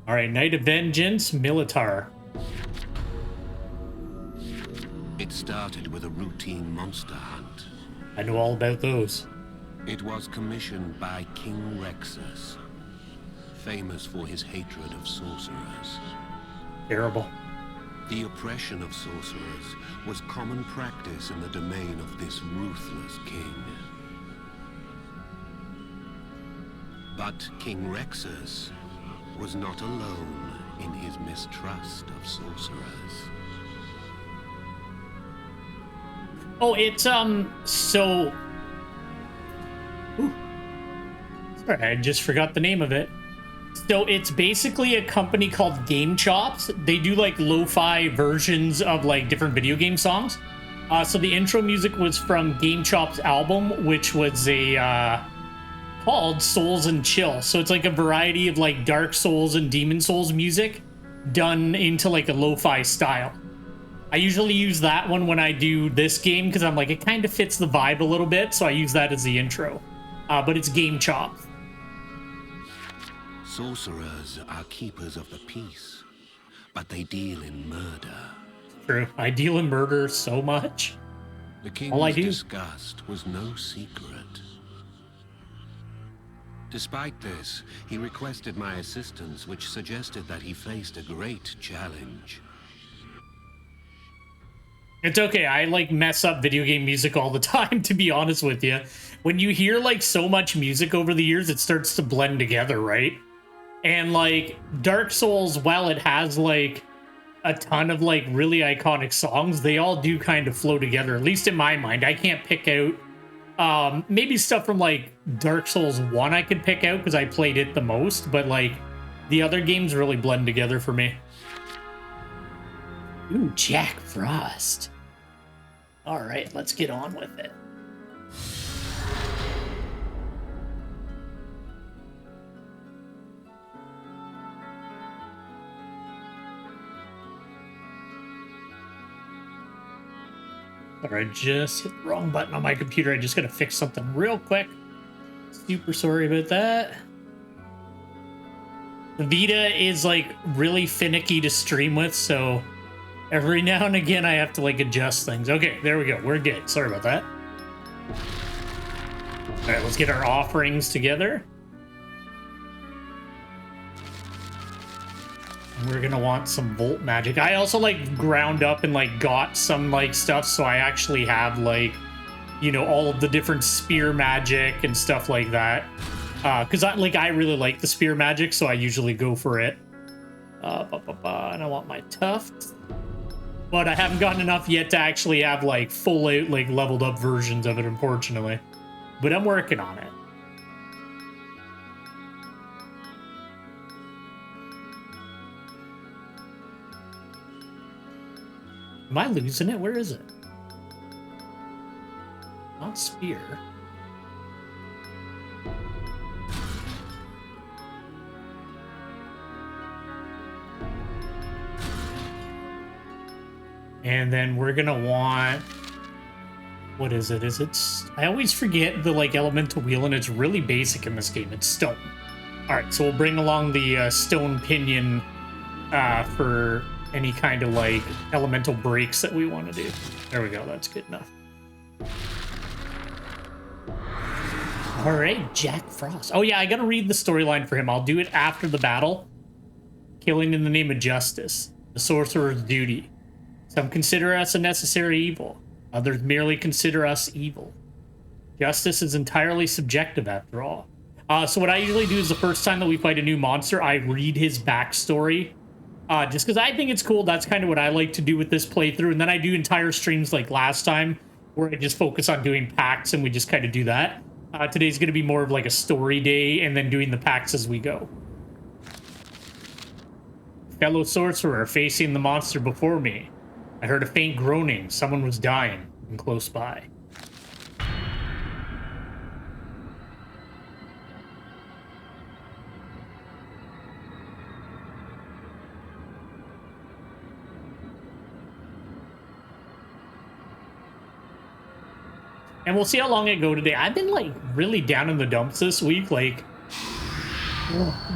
All right, Night of Vengeance, Militar. It started with a routine monster hunt. I know all about those. It was commissioned by King Rexus, famous for his hatred of sorcerers. Terrible. The oppression of sorcerers was common practice in the domain of this ruthless king. But King Rexus was not alone in his mistrust of sorcerers. Oh, it's, so... Ooh. Sorry, I just forgot the name of it. So it's basically a company called Game Chops. They do, like, lo-fi versions of, like, different video game songs. So the intro music was from Game Chops' album, which was called Souls and Chill. So it's, like, a variety of, like, Dark Souls and Demon Souls music done into, like, a lo-fi style. I usually use that one when I do this game because I'm like, it kind of fits the vibe a little bit, so I use that as the intro. But it's Game Chops. Sorcerers are keepers of the peace, but they deal in murder. True. I deal in murder so much. The king's All I do. disgust was no secret. Despite this, he requested my assistance, which suggested that he faced a great challenge. It's okay. I like mess up video game music all the time, to be honest with you. When you hear like so much music over the years, it starts to blend together, right? And like Dark Souls, while it has like a ton of like really iconic songs, they all do kind of flow together, at least in my mind. I can't pick out maybe stuff from like Dark Souls 1 I could pick out because I played it the most, but like the other games really blend together for me. Ooh, Jack Frost. All right, let's get on with it. All right, just hit the wrong button on my computer. I just gotta fix something real quick. Super sorry about that. The Vita is like really finicky to stream with, so every now and again, I have to like adjust things. Okay, there we go. We're good. Sorry about that. All right, let's get our offerings together. We're gonna want some Volt Magic. I also like ground up and like got some like stuff, so I actually have like, you know, all of the different spear magic and stuff like that. Because I really like the spear magic, so I usually go for it. And I want my tuft. But I haven't gotten enough yet to actually have like full out like leveled up versions of it, unfortunately. But I'm working on it. Am I losing it? Where is it? Not spear. And then we're gonna want, what is it? I always forget the like elemental wheel, and it's really basic in this game. It's stone. All right, so we'll bring along the stone pinion for any kind of like elemental breaks that we want to do. There we go. That's good enough. All right, Jack Frost. Oh yeah, I gotta read the storyline for him. I'll do it after the battle. Killing in the name of justice, the sorcerer's duty. Some consider us a necessary evil. Others merely consider us evil. Justice is entirely subjective, after all. So what I usually do is the first time that we fight a new monster, I read his backstory. Just because I think it's cool. That's kind of what I like to do with this playthrough. And then I do entire streams like last time, where I just focus on doing packs, and we just kind of do that. Today's going to be more of like a story day, and then doing the packs as we go. Fellow sorcerer facing the monster before me. I heard a faint groaning. Someone was dying and close by. And we'll see how long I go today. I've been like really down in the dumps this week. Like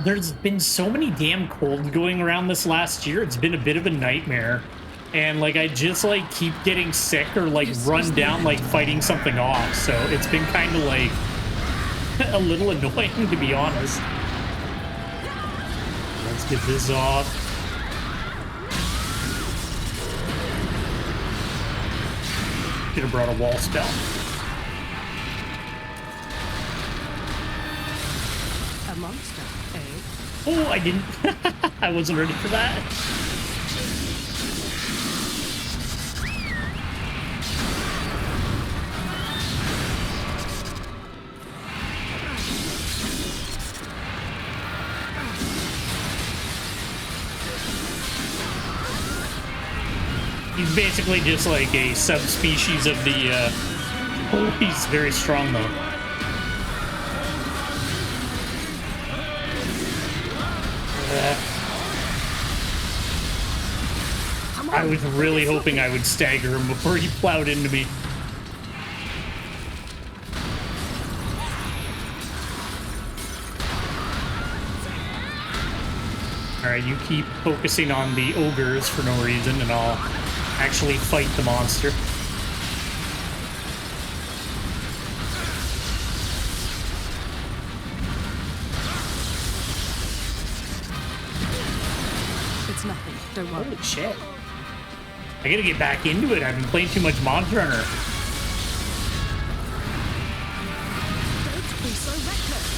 there's been so many damn colds going around this last year. It's been a bit of a nightmare. And like I just like keep getting sick or like run down like fighting something off. So it's been kind of like a little annoying, to be honest. Let's get this off. Should have brought a wall spell. A monster, eh? Oh, I didn't. I wasn't ready for that. He's basically just like a subspecies of the, oh, he's very strong though. I was really hoping I would stagger him before he plowed into me. Alright, you keep focusing on the ogres for no reason, and I'll actually fight the monster. It's nothing, don't worry. Holy shit. I gotta get back into it. I've been playing too much Monster Hunter. Don't be so reckless.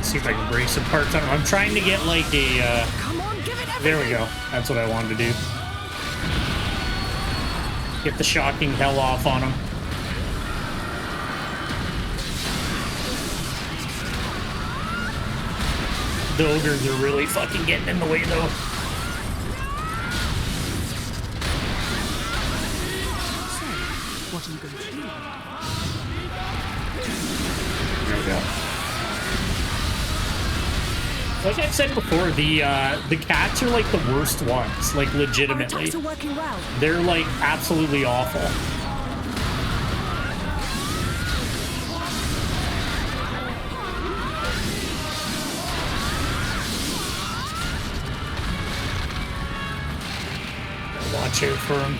See if I can break some parts on him. I'm trying to get like a, Come on, give it everything. there we go. That's what I wanted to do. Get the shocking hell off on him. The ogres are really fucking getting in the way though. So, what are you going to do? There we go. Like I've said before, the cats are like the worst ones, like Our legitimately. attacks are working well. They're like absolutely awful. Watch out for him.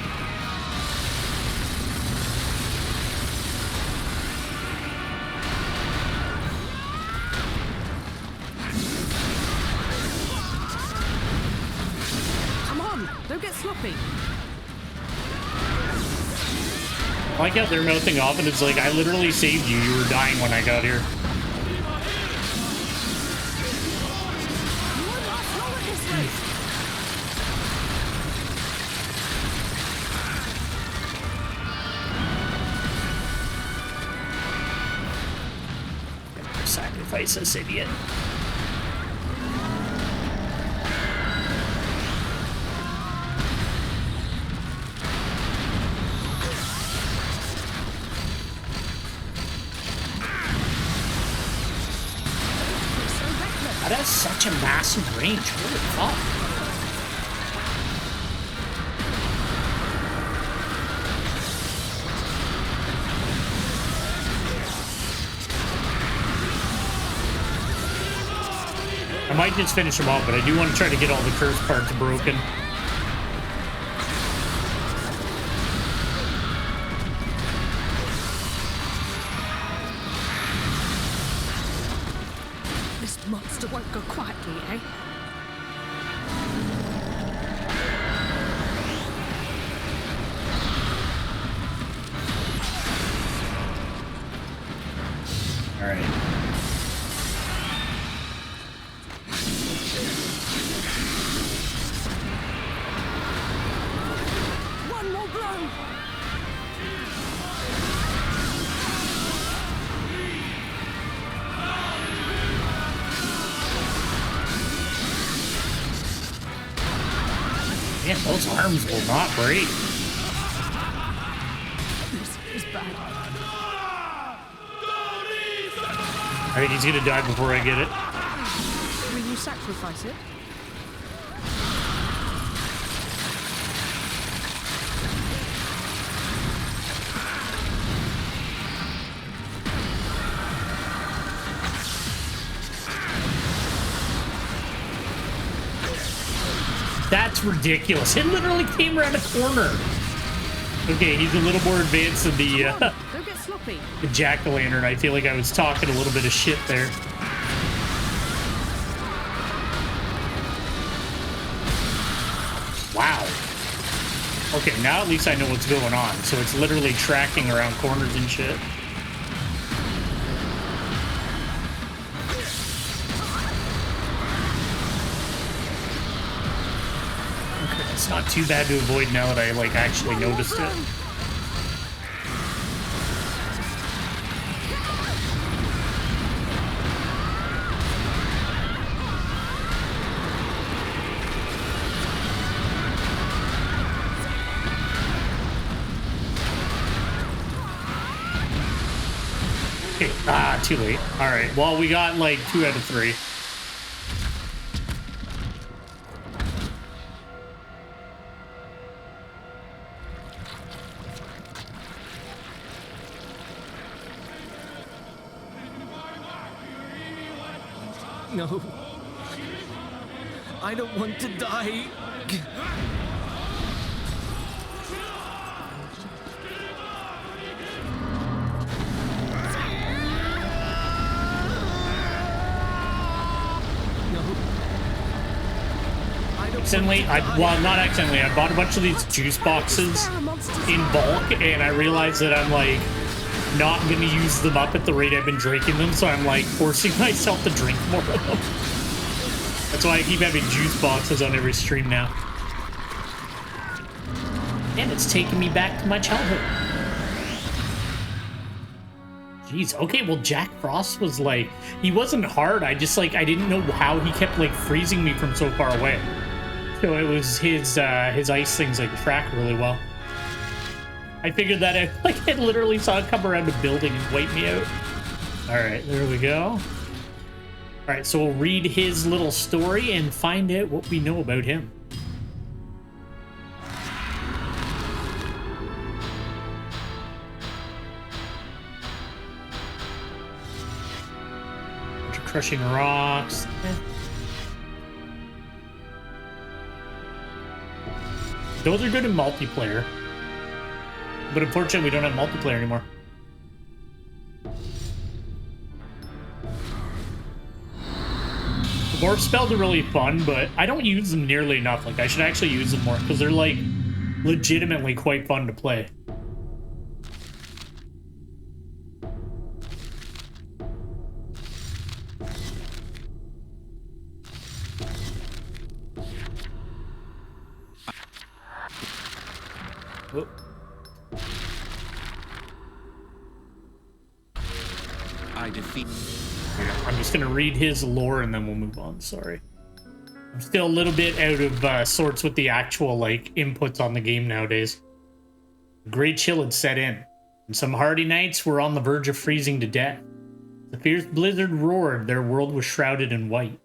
Come on, don't get sloppy. I like how they're mouthing off and it's like, I literally saved you. You were dying when I got here. You won't last long at this rate. Sacrifice this idiot. So reckless. That has such a massive range. Holy fuck. I might just finish him off, but I do want to try to get all the curse parts broken. This monster won't go quietly, eh? All right. One more blow. Those arms will not break. This is bad. I think he's gonna die before I get it. Will you sacrifice it? That's ridiculous. It literally came around a corner. Okay, he's a little more advanced than the Come on, don't get sloppy. jack-o'-lantern. I feel like I was talking a little bit of shit there. Wow. Okay, now at least I know what's going on. So it's literally tracking around corners and shit. Okay, it's not too bad to avoid now that I, like, actually noticed it. Okay, too late. All right, well, we got like 2 out of 3. No. I don't want to die. Accidentally, well, not accidentally, I bought a bunch of these juice boxes in bulk, and I realized that I'm like not gonna use them up at the rate I've been drinking them, so I'm like forcing myself to drink more of them. That's why I keep having juice boxes on every stream now. And it's taking me back to my childhood. Jeez, okay, well, Jack Frost was like, he wasn't hard, I just like, I didn't know how he kept like freezing me from so far away. So it was his ice things like track really well. I figured that out, like I literally saw it come around a building and wipe me out. All right, there we go. All right, so we'll read his little story and find out what we know about him. Bunch of crushing rocks. Those are good in multiplayer. But unfortunately, we don't have multiplayer anymore. The morph spells are really fun, but I don't use them nearly enough. Like, I should actually use them more, because they're, like, legitimately quite fun to play. Oh. I defeat. I'm just gonna read his lore and then we'll move on. Sorry, I'm still a little bit out of sorts with the actual like inputs on the game nowadays. The great chill had set in, and some hardy knights were on the verge of freezing to death. The fierce blizzard roared. Their world was shrouded in white.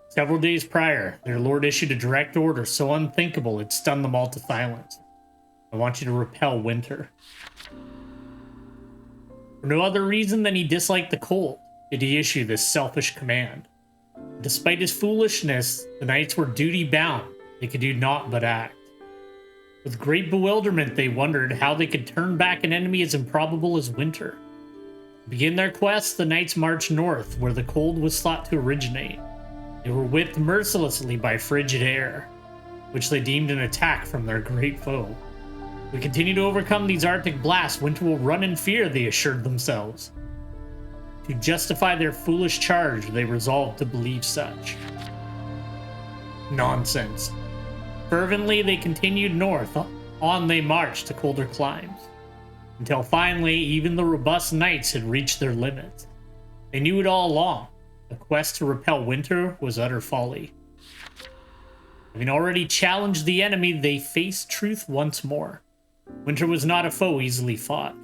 Several days prior, their lord issued a direct order so unthinkable it stunned them all to silence. I want you to repel winter. For no other reason than he disliked the cold did he issue this selfish command. Despite his foolishness, the knights were duty-bound. They could do naught but act. With great bewilderment, they wondered how they could turn back an enemy as improbable as winter. To begin their quest, the knights marched north, where the cold was thought to originate. They were whipped mercilessly by frigid air, which they deemed an attack from their great foe. We continue to overcome these Arctic blasts. Winter will run in fear, they assured themselves. To justify their foolish charge, they resolved to believe such. Nonsense. Fervently, they continued north. On they marched to colder climes. Until finally, even the robust knights had reached their limits. They knew it all along. The quest to repel winter was utter folly. Having already challenged the enemy, they faced truth once more. Winter was not a foe easily fought.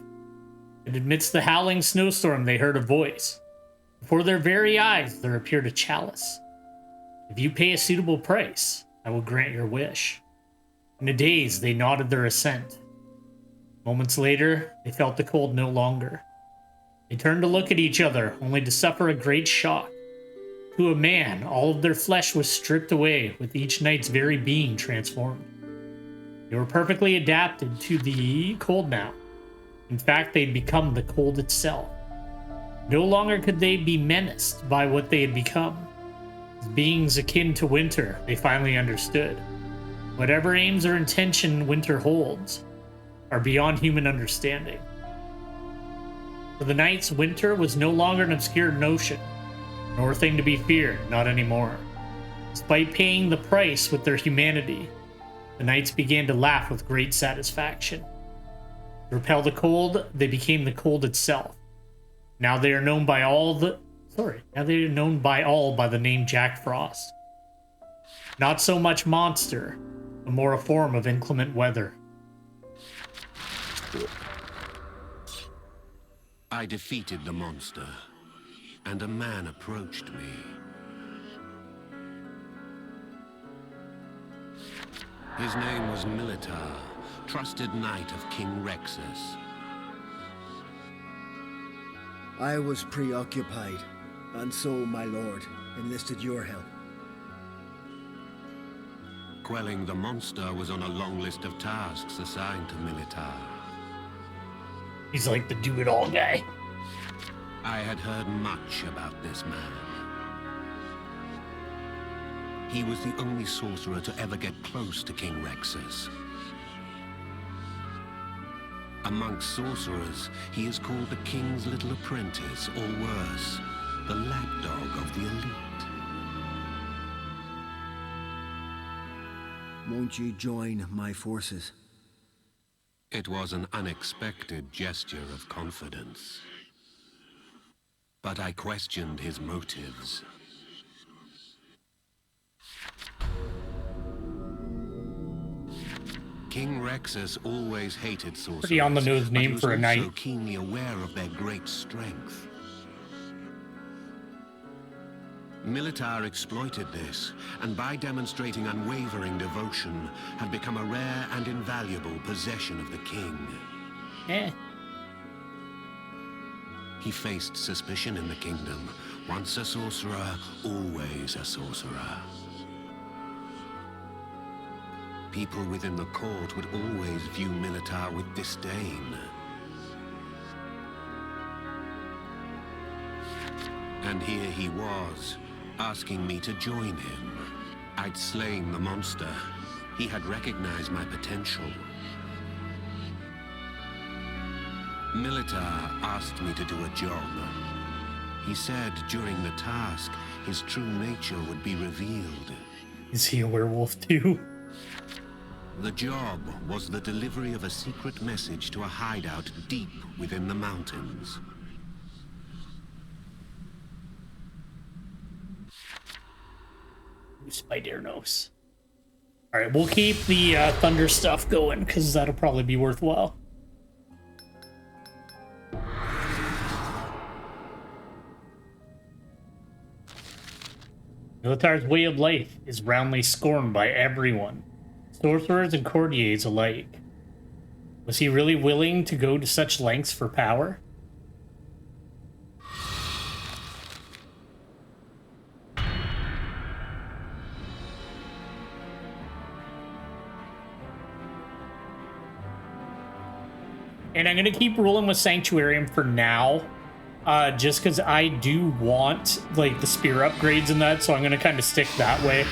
And amidst the howling snowstorm, they heard a voice. Before their very eyes, there appeared a chalice. If you pay a suitable price, I will grant your wish. In a daze, they nodded their assent. Moments later, they felt the cold no longer. They turned to look at each other, only to suffer a great shock. To a man, all of their flesh was stripped away, with each night's very being transformed. They were perfectly adapted to the cold now. In fact, they'd become the cold itself. No longer could they be menaced by what they had become. As beings akin to winter, they finally understood. Whatever aims or intention winter holds are beyond human understanding. For the knights, winter was no longer an obscure notion, nor a thing to be feared, not anymore. Despite paying the price with their humanity, the knights began to laugh with great satisfaction. To repel the cold, they became the cold itself. Now they are known by all by the name Jack Frost. Not so much monster, but more a form of inclement weather. I defeated the monster, and a man approached me. His name was Militar, trusted knight of King Rexus. I was preoccupied, and so, my lord, enlisted your help. Quelling the monster was on a long list of tasks assigned to Militar. He's like the do-it-all guy. I had heard much about this man. He was the only sorcerer to ever get close to King Rexus. Amongst sorcerers, he is called the king's little apprentice, or worse, the lapdog of the elite. Won't you join my forces? It was an unexpected gesture of confidence. But I questioned his motives. King Rexus always hated sorcerers. Pretty on-the-nose name but for a he was knight. also keenly aware of their great strength. Militar exploited this, and by demonstrating unwavering devotion, had become a rare and invaluable possession of the king. Eh. He faced suspicion in the kingdom. Once a sorcerer, always a sorcerer. People within the court would always view Militar with disdain. And here he was, asking me to join him. I'd slain the monster. He had recognized my potential. Militar asked me to do a job. He said during the task, his true nature would be revealed. Is he a werewolf too? The job was the delivery of a secret message to a hideout deep within the mountains. Spider nose. Alright, we'll keep the thunder stuff going, because that'll probably be worthwhile. Militar's way of life is roundly scorned by everyone, sorcerers and courtiers alike. Was he really willing to go to such lengths for power? And I'm going to keep rolling with Sanctuarium for now, just because I do want, like, the spear upgrades and that, so I'm going to kind of stick that way.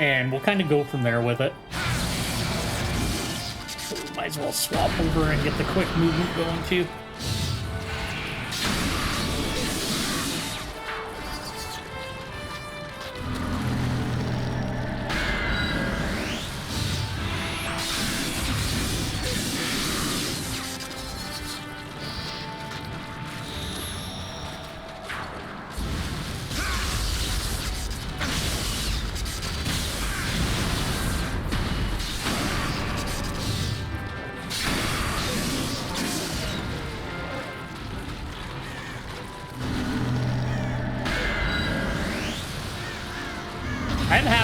And we'll kind of go from there with it. So might as well swap over and get the quick movement going, too.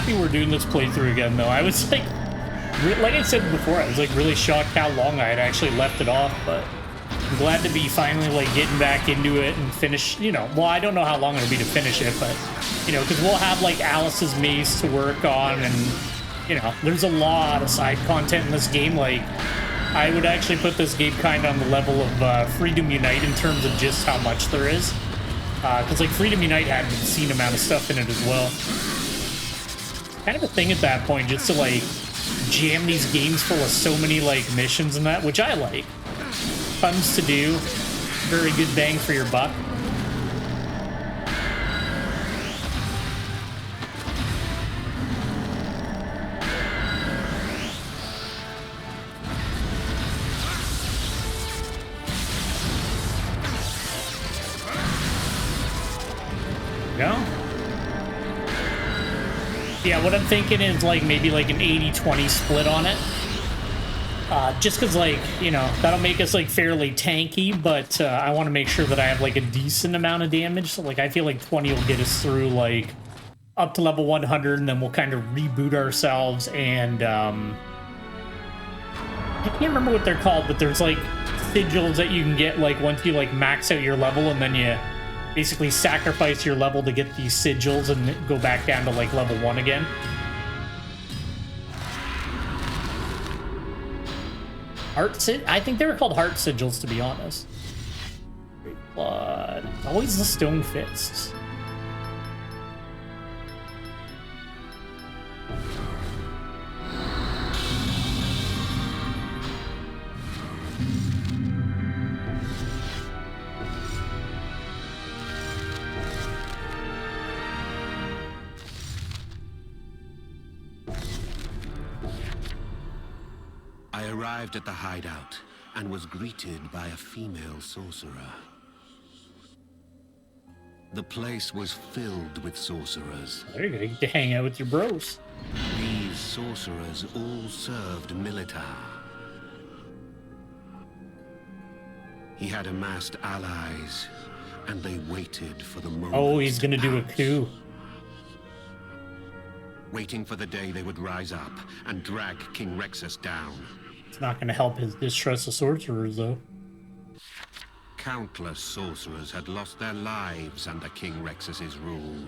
happy we're doing this playthrough again, though. I was like I said before, I was like really shocked how long I had actually left it off, but I'm glad to be finally like getting back into it and finish, you know, well, I don't know how long it'll be to finish it, but, you know, because we'll have like Alice's maze to work on, and, you know, there's a lot of side content in this game. Like, I would actually put this game kind of on the level of Freedom Unite in terms of just how much there is. Because like Freedom Unite had an obscene amount of stuff in it as well. Kind of a thing at that point, just to like jam these games full of so many like missions and that, which I like. Tons to do, very good bang for your buck. Yeah. Yeah, what I'm thinking is like maybe like an 80-20 split on it. Just because, like, you know, that'll make us, like, fairly tanky, but I want to make sure that I have, like, a decent amount of damage. So, like, I feel like 20 will get us through, like, up to level 100, and then we'll kind of reboot ourselves, and, I can't remember what they're called, but there's, like, sigils that you can get, like, once you, like, max out your level, and then you basically sacrifice your level to get these sigils and go back down to, like, level 1 again. I think they were called heart sigils, to be honest. Great blood. Always the stone fists. I arrived at the hideout and was greeted by a female sorcerer. The place was filled with sorcerers. You're gonna get to hang out with your bros. These sorcerers all served Militar. He had amassed allies, and they waited for the moment. Oh, he's gonna do a pounce. coup. Waiting for the day they would rise up and drag King Rexus down. It's not gonna help his distrust of sorcerers, though. Countless sorcerers had lost their lives under King Rexus's rule.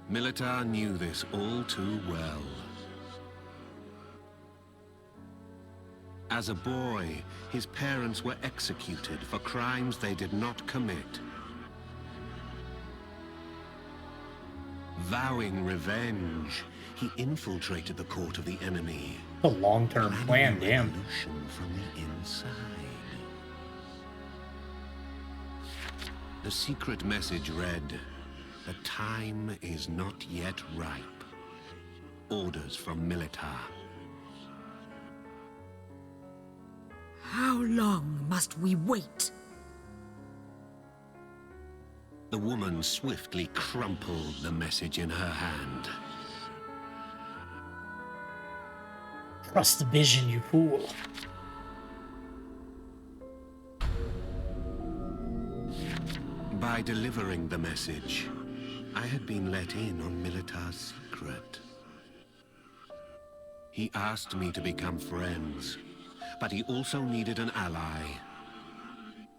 Militar knew this all too well. As a boy, his parents were executed for crimes they did not commit. Vowing revenge, he infiltrated the court of the enemy. A long-term plan, damn. Revolution from the inside. The secret message read, "The time is not yet ripe." Orders from Militar. How long must we wait? The woman swiftly crumpled the message in her hand. Trust the vision, you fool. By delivering the message, I had been let in on Militar's secret. He asked me to become friends, but he also needed an ally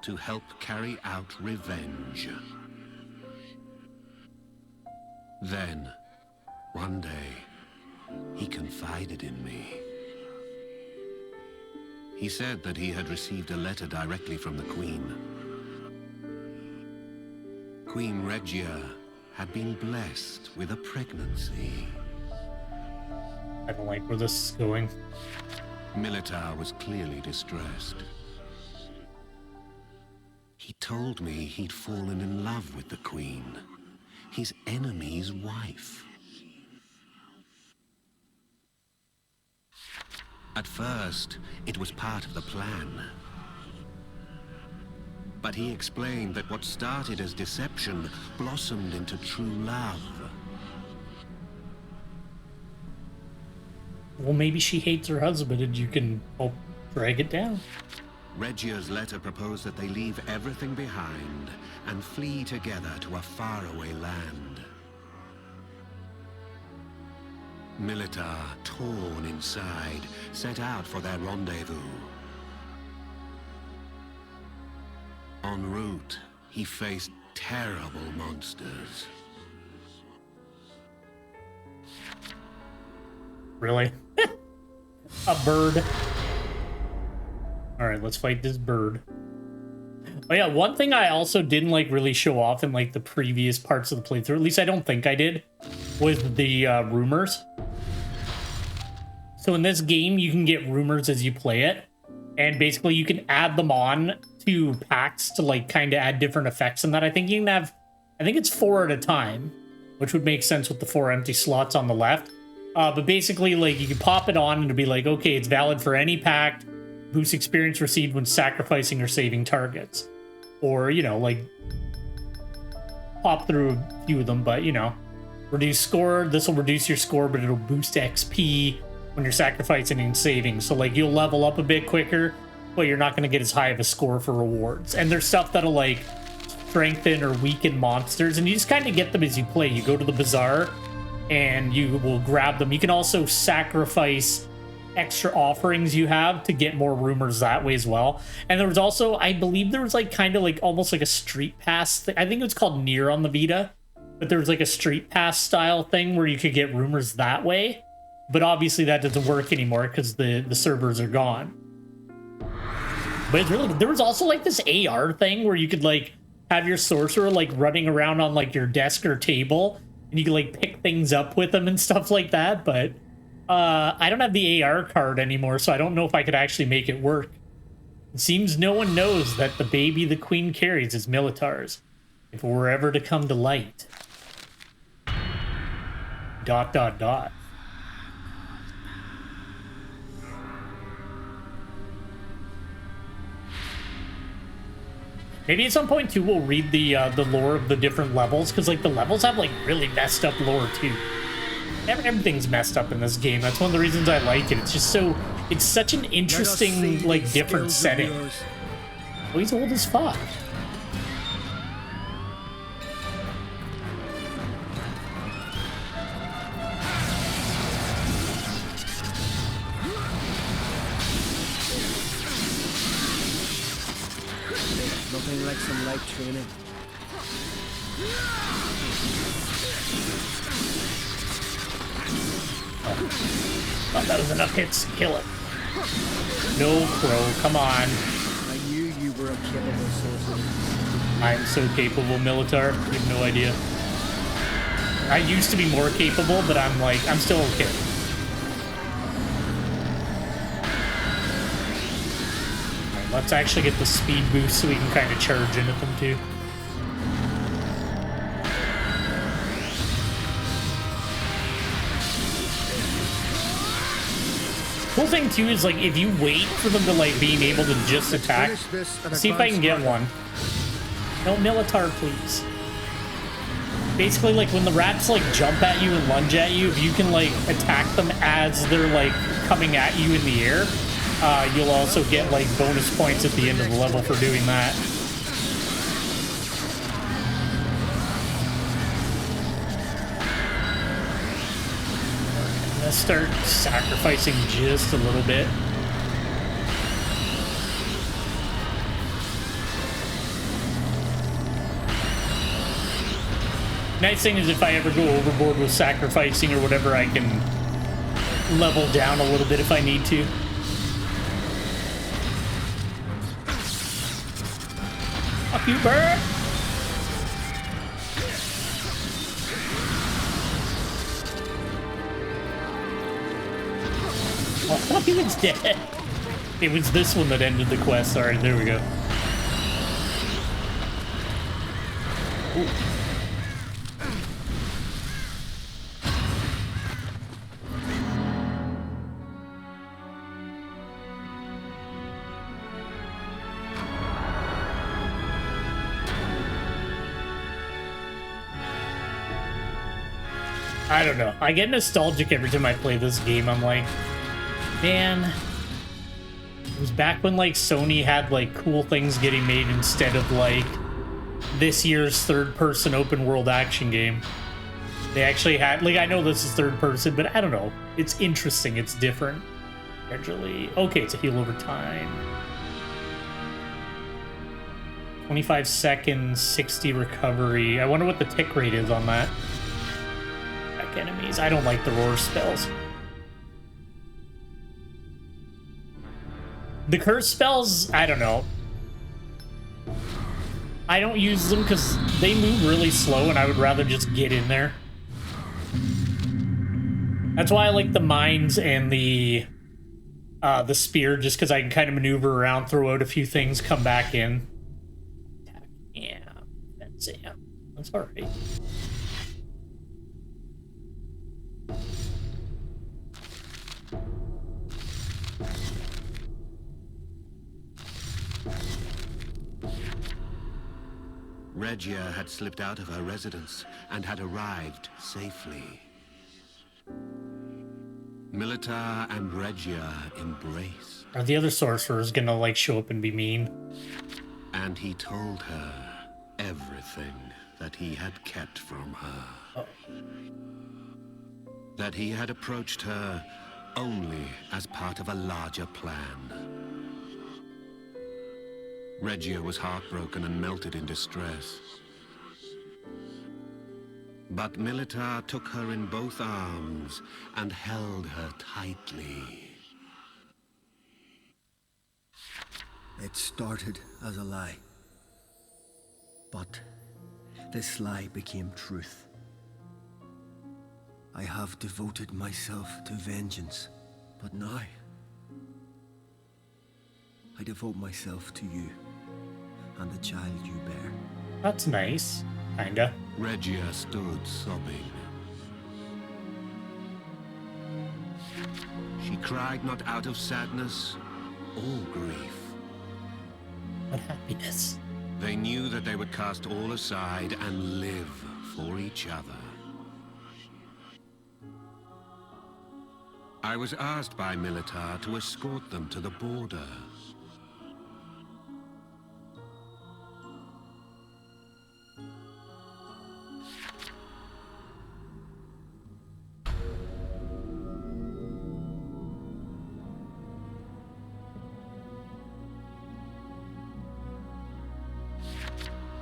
to help carry out revenge. Then, one day, he confided in me. He said that he had received a letter directly from the Queen. Queen Regia had been blessed with a pregnancy. I don't like where this is going. Militar was clearly distressed. He told me he'd fallen in love with the Queen, his enemy's wife. At first, it was part of the plan. But he explained that what started as deception blossomed into true love. Well, maybe she hates her husband and you can help drag it down. Regia's letter proposed that they leave everything behind and flee together to a faraway land. Militar, torn inside, set out for their rendezvous. En route, he faced terrible monsters. Really? A bird. All right, let's fight this bird. Oh yeah, one thing I also didn't like really show off in like the previous parts of the playthrough, at least I don't think I did, was the rumors. So in this game, you can get rumors as you play it, and basically you can add them on to packs to like kind of add different effects and that. I think you can have, I think it's 4 at a time, which would make sense with the 4 empty slots on the left. But basically, like, you can pop it on and it'll be like, okay, it's valid for any pact, boost experience received when sacrificing or saving targets. Or, you know, like, pop through a few of them, but, you know, reduce score. This will reduce your score, but it'll boost XP when you're sacrificing and saving. So, like, you'll level up a bit quicker, but you're not going to get as high of a score for rewards. And there's stuff that'll, like, strengthen or weaken monsters, and you just kind of get them as you play. You go to the bazaar, and you will grab them. You can also sacrifice extra offerings you have to get more rumors that way as well. And there was also, I believe there was like kind of like almost like a street pass thing. I think it was called Near on the Vita, but there was like a street pass style thing where you could get rumors that way. But obviously that doesn't work anymore because the servers are gone. But it's really, there was also like this AR thing where you could like have your sorcerer like running around on like your desk or table, and you can like pick things up with them and stuff like that. But I don't have the AR card anymore, so I don't know if I could actually make it work. It seems no one knows that the baby the queen carries is Militar's, if it were ever to come to light. ... Maybe at some point too we'll read the lore of the different levels, because like the levels have like really messed up lore too. Everything's messed up in this game. That's one of the reasons I like it. It's just so, it's such an interesting like different setting. Oh, he's old as fuck. Nothing like some light training. Oh, that was enough hits to kill it. No, Crow, come on. I knew you were a capable sorcerer. I'm so capable, Militar. You have no idea. I used to be more capable, but I'm still okay. Alright, let's actually get the speed boost so we can kind of charge into them too. Cool thing too is like if you wait for them to like being able to just attack, see if I can get one. No, Militar, please. Basically, like when the rats like jump at you and lunge at you, if you can like attack them as they're like coming at you in the air, you'll also get like bonus points at the end of the level for doing that. Let's start sacrificing just a little bit. Nice thing is if I ever go overboard with sacrificing or whatever, I can level down a little bit if I need to. Fuck you, bird! Oh, I thought he was dead. It was this one that ended the quest. Alright, there we go. Ooh. I don't know. I get nostalgic every time I play this game. I'm like, man, it was back when like Sony had like cool things getting made instead of like this year's third-person open world action game. They actually had, like, I know this is third person, but I don't know. It's interesting. It's different. Gradually. Okay, it's a heal over time. 25 seconds, 60 recovery. I wonder what the tick rate is on that. Back enemies. I don't like the roar spells. The curse spells, I don't know. I don't use them because they move really slow and I would rather just get in there. That's why I like the mines and the spear, just because I can kind of maneuver around, throw out a few things, come back in. Yeah, that's it. That's all right. Regia had slipped out of her residence and had arrived safely. Militar and Regia embrace. Are the other sorcerers gonna, like, show up and be mean? And he told her everything that he had kept from her. Oh. That he had approached her only as part of a larger plan. Regia was heartbroken and melted in distress. But Militar took her in both arms and held her tightly. It started as a lie. But this lie became truth. I have devoted myself to vengeance, but now I devote myself to you and the child you bear. That's nice. Kinda. Regia stood sobbing. She cried not out of sadness or grief. But happiness. They knew that they would cast all aside and live for each other. I was asked by Militar to escort them to the border.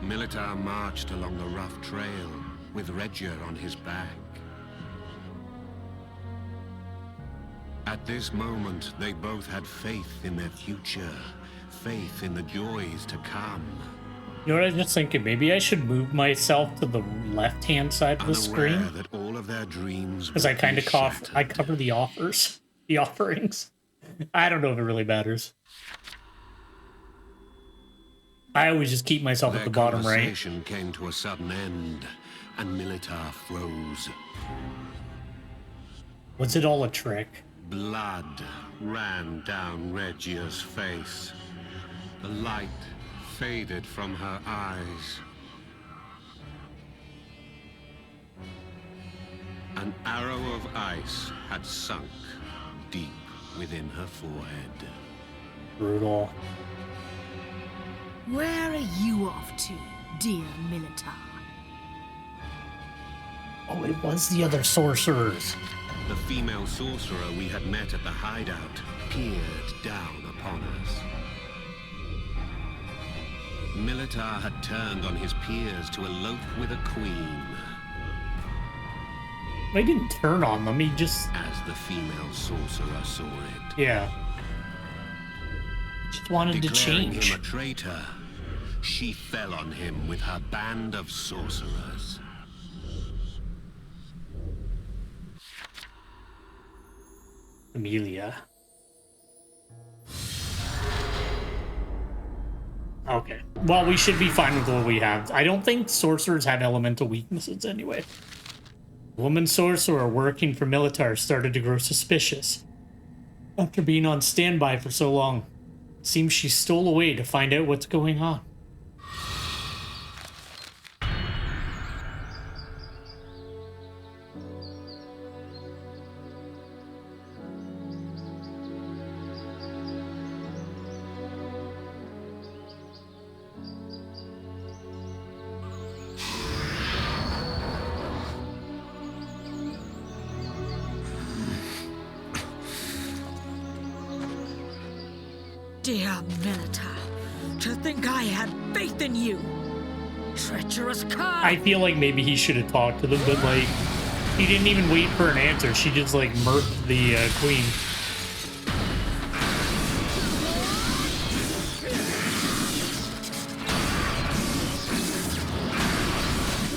Militar marched along the rough trail with Regia on his back. At this moment, they both had faith in their future, faith in the joys to come. You know what I was just thinking? Maybe I should move myself to the left-hand side of the screen. Unaware that all of their dreams Because I would kind be of shattered. I cover the offers. The offerings. I don't know if it really matters. I always just keep myself at the bottom right. Their conversation came to a sudden end, and Militar froze. Was it all a trick? Blood ran down Regia's face. The light faded from her eyes. An arrow of ice had sunk deep within her forehead. Brutal. Where are you off to, dear Militar? Oh, it was the other sorcerers. The female sorcerer we had met at the hideout peered down upon us. Militar had turned on his peers to elope with a queen. I didn't turn on them, he just... As the female sorcerer saw it. Yeah. Just wanted to Declaring change. him a traitor, she fell on him with her band of sorcerers. Amelia. Okay. Well, we should be fine with what we have. I don't think sorcerers have elemental weaknesses anyway. Woman sorcerer working for Militar started to grow suspicious. After being on standby for so long, it seems she stole away to find out what's going on. Dear Militar, to think I had faith in you. Treacherous cur. I feel like maybe he should have talked to them, but like, he didn't even wait for an answer. She just like murked the queen.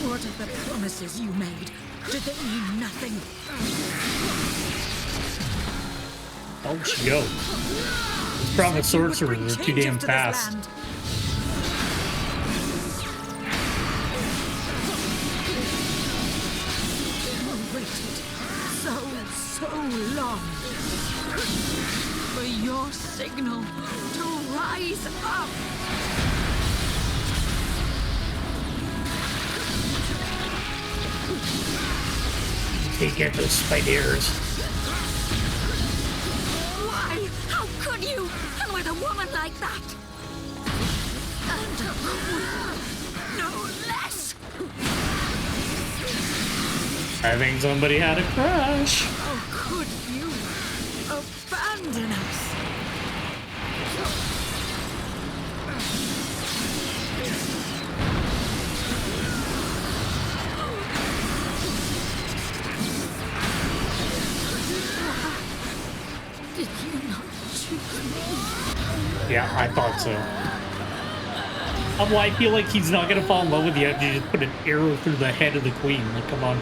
What of the promises you made? Did they mean nothing? Oh, she go. This problem with sorcerers are too damn fast. So long for your signal to rise up. Take out those spiders. Why? How could you? And with a woman like that? And a queen, no less. I think somebody had a crush. How could you abandon us? Did you not choose me? Yeah, I thought so. Well, I feel like he's not gonna fall in love with you if you just put an arrow through the head of the queen. Like, come on.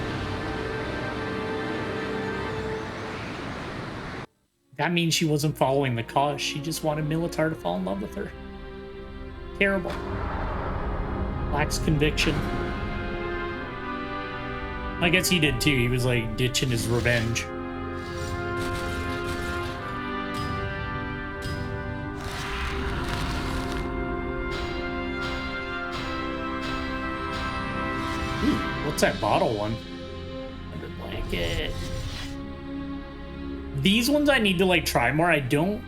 That means she wasn't following the cause. She just wanted Militar to fall in love with her. Terrible. Lacks conviction. I guess he did too. He was like ditching his revenge. Ooh, what's that bottle one? Under blanket. These ones I need to like try more. I don't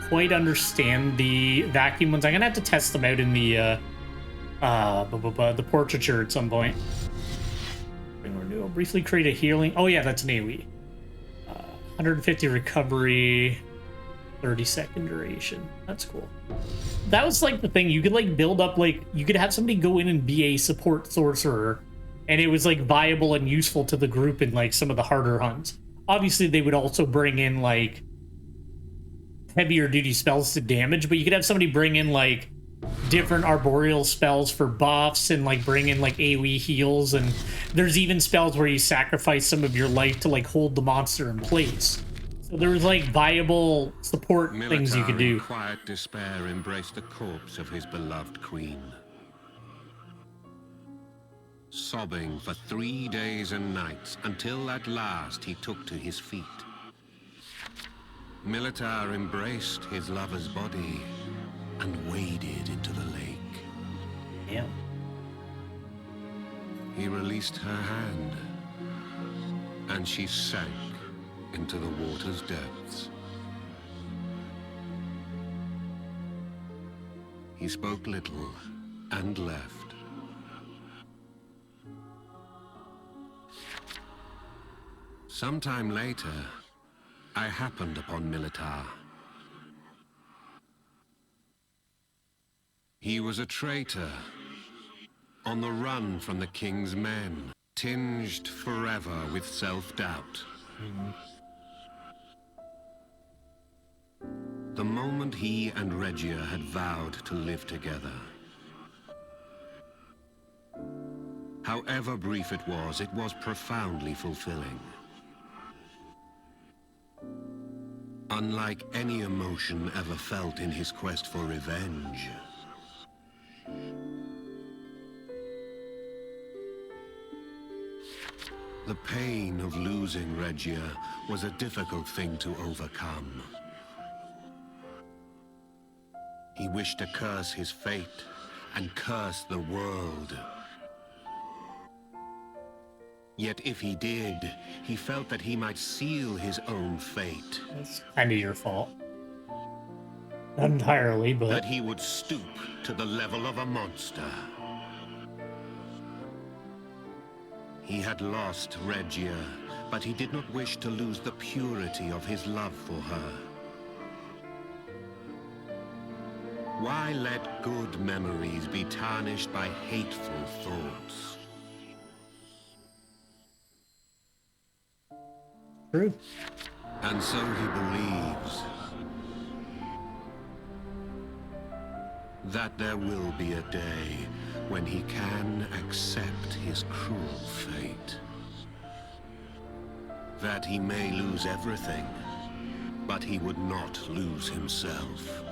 quite understand the vacuum ones. I'm gonna have to test them out in the portraiture at some point. Renewal. Briefly create a healing. Oh yeah, that's an AoE. 150 recovery, 30-second duration. That's cool. That was like the thing. You could like build up, like you could have somebody go in and be a support sorcerer, and it was like viable and useful to the group in like some of the harder hunts. Obviously, they would also bring in, like, heavier duty spells to damage, but you could have somebody bring in, like, different arboreal spells for buffs and, like, bring in, like, AoE heals, and there's even spells where you sacrifice some of your life to, like, hold the monster in place. So there was, like, viable support things you could do. In quiet despair embraced the corpse of his beloved queen. Sobbing for 3 days and nights, until at last he took to his feet. Militar embraced his lover's body and waded into the lake. Yeah. He released her hand, and she sank into the water's depths. He spoke little and left. Sometime later, I happened upon Militar. He was a traitor, on the run from the king's men, tinged forever with self-doubt. The moment he and Regia had vowed to live together. However brief it was profoundly fulfilling. Unlike any emotion ever felt in his quest for revenge. The pain of losing Regia was a difficult thing to overcome. He wished to curse his fate and curse the world. Yet if he did, he felt that he might seal his own fate. That's kind of your fault. Not entirely, but... That he would stoop to the level of a monster. He had lost Regia, but he did not wish to lose the purity of his love for her. Why let good memories be tarnished by hateful thoughts? True. And so he believes that there will be a day when he can accept his cruel fate. That he may lose everything, but he would not lose himself.